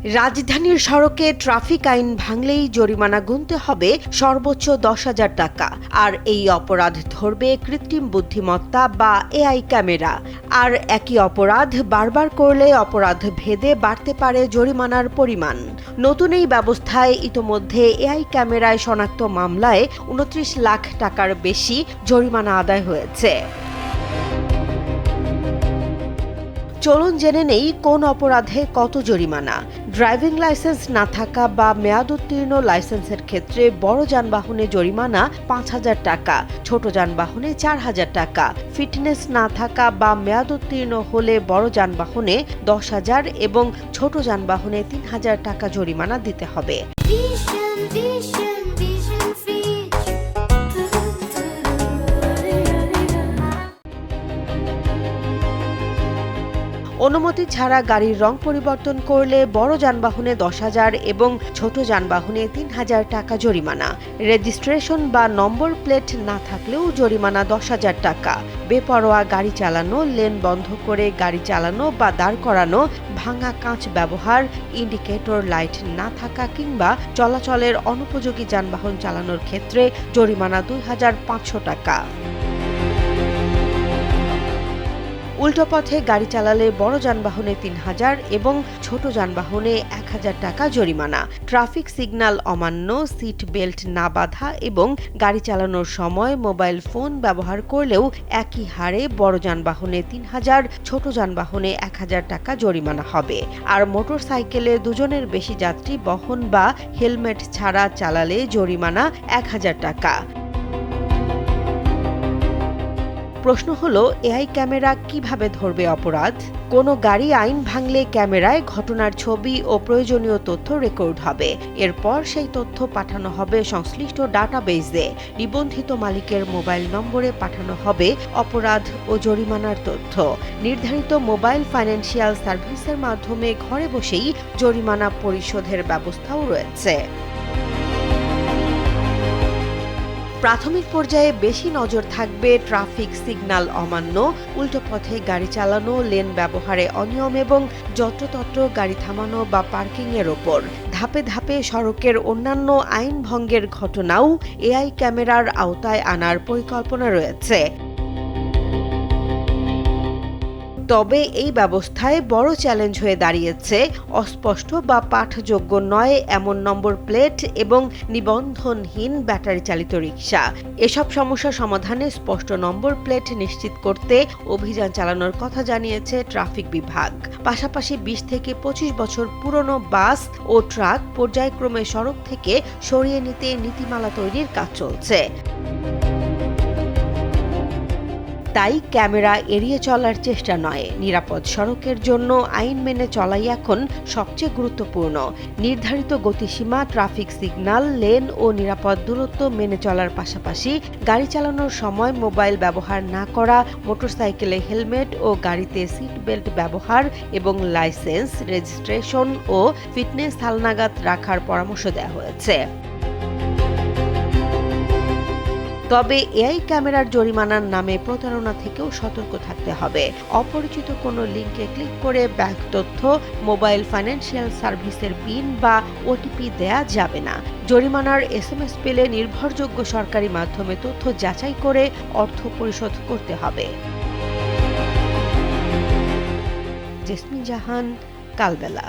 রাজধানীর সড়কে ট্রাফিক আইন ভাঙলেই জরিমানা গুনতে হবে সর্বোচ্চ 10,000 টাকা। আর এই অপরাধ ধরবে কৃত্রিম বুদ্ধিমত্তা বা এআই ক্যামেরা। আর একই অপরাধ বারবার করলে অপরাধ ভেদে বাড়তে পারে জরিমানার পরিমাণ। নতুন এই ব্যবস্থায় ইতোমধ্যে এআই ক্যামেরায় শনাক্ত মামলায় 29 লাখ টাকার বেশি জরিমানা আদায় হয়েছে। চলুন জেনে নেই কোন অপরাধে কত জরিমানা। ড্রাইভিং লাইসেন্স না থাকা বা মেয়াদোত্তীর্ণ লাইসেন্সের ক্ষেত্রে বড় যানবাহনে জরিমানা 5,000 টাকা, ছোট যানবাহনে 4,000 টাকা। ফিটনেস না থাকা বা মেয়াদোত্তীর্ণ হলে বড় যানবাহনে 10,000 এবং ছোট যানবাহনে 3,000 টাকা জরিমানা দিতে হবে। অনুমতি ছাড়া গাড়ির রং পরিবর্তন করলে বড় যানবাহনে 10,000 এবং ছোট যানবাহনে 3,000 টাকা জরিমানা। রেজিস্ট্রেশন বা নম্বর প্লেট না থাকলেও জরিমানা 10,000 টাকা। বেপরোয়া গাড়ি চালানো, লেন বন্ধ করে গাড়ি চালানো বা দাঁড় করানো, ভাঙা কাঁচ ব্যবহার, ইন্ডিকেটর লাইট না থাকা কিংবা চলাচলের অনুপযোগী যানবাহন চালানোর ক্ষেত্রে জরিমানা 2,500 টাকা। উল্টো পথে গাড়ি চালালে বড় যানবাহনে 3,000 এবং ছোট যানবাহনে 1,000 টাকা জরিমানা। ট্রাফিক সিগন্যাল অমান্য, সিট বেল্ট না বাঁধা এবং গাড়ি চালানোর সময় মোবাইল ফোন ব্যবহার করলেও একই হারে বড় যানবাহনে 3,000, ছোট যানবাহনে 1,000 টাকা জরিমানা হবে। আর মোটরসাইকেলে দুজনের বেশি যাত্রী বহন বা হেলমেট ছাড়া চালালে জরিমানা 1,000 টাকা। প্রশ্ন হলো, এআই ক্যামেরা কিভাবে ধরবে অপরাধ? কোনো গাড়ি আইন ভাঙলে ক্যামেরায় ঘটনার ছবি ও প্রয়োজনীয় তথ্য রেকর্ড হবে। এরপর সেই তথ্য পাঠানো হবে সংশ্লিষ্ট ডাটাবেজে। নিবন্ধিত মালিকের মোবাইল নম্বরে পাঠানো হবে অপরাধ ও জরিমানার তথ্য। নির্ধারিত মোবাইল ফাইন্যান্সিয়াল সার্ভিসের মাধ্যমে ঘরে বসেই জরিমানা পরিশোধের ব্যবস্থাও রয়েছে। প্রাথমিক পর্যায়ে বেশি নজর থাকবে ট্রাফিক সিগন্যাল অমান্য, উল্টো পথে গাড়ি চালানো, লেন ব্যবহারে অনিয়ম এবং যত্রতত্র গাড়ি থামানো বা পার্কিংয়ের ওপর। ধাপে ধাপে সড়কের অন্যান্য আইন ভঙ্গের ঘটনাও এআই ক্যামেরার আওতায় আনার পরিকল্পনা রয়েছে। তবে এই ব্যবস্থায় বড় চ্যালেঞ্জ হয়ে দাঁড়িয়েছে অস্পষ্ট বা পাঠযোগ্য নয় এমন নম্বর প্লেট এবং নিবন্ধনহীন ব্যাটারি চালিত রিকশা। এসব সমস্যা সমাধানে স্পষ্ট নম্বর প্লেট নিশ্চিত করতে অভিযান চালানোর কথা জানিয়েছে ট্রাফিক বিভাগ। পাশাপাশি 20 থেকে 25 বছর পুরনো বাস ও ট্রাক পর্যায়ক্রমে সড়ক থেকে সরিয়ে নিতে নীতিমালা তৈরির কাজ চলছে। তাই ক্যামেরা এড়িয়ে চলার চেষ্টা নয়, নিরাপদ সড়কের জন্য আইন মেনে চলাই এখন সবচেয়ে গুরুত্বপূর্ণ। নির্ধারিত গতিসীমা, ট্রাফিক সিগন্যাল, লেন ও নিরাপদ দূরত্ব মেনে চলার পাশাপাশি গাড়ি চালানোর সময় মোবাইল ব্যবহার না করা, মোটরসাইকেলে হেলমেট ও গাড়িতে সিট বেল্ট ব্যবহার এবং লাইসেন্স, রেজিস্ট্রেশন ও ফিটনেস হালনাগাদ রাখার পরামর্শ দেওয়া হয়েছে। তবে এআই ক্যামেরার জরিমানার নামে প্রতারণা থেকেও সতর্ক থাকতে হবে। অপরিচিত কোনো লিঙ্কে ক্লিক করে ব্যাংক তথ্য, মোবাইল ফাইন্যান্সিয়াল সার্ভিসের পিন বা ওটিপি দেয়া যাবে না। জরিমানার এসএমএস পেলে নির্ভরযোগ্য সরকারি মাধ্যমে তথ্য যাচাই করে অর্থ পরিশোধ করতে হবে। জেসমিন জাহান, কালবেলা।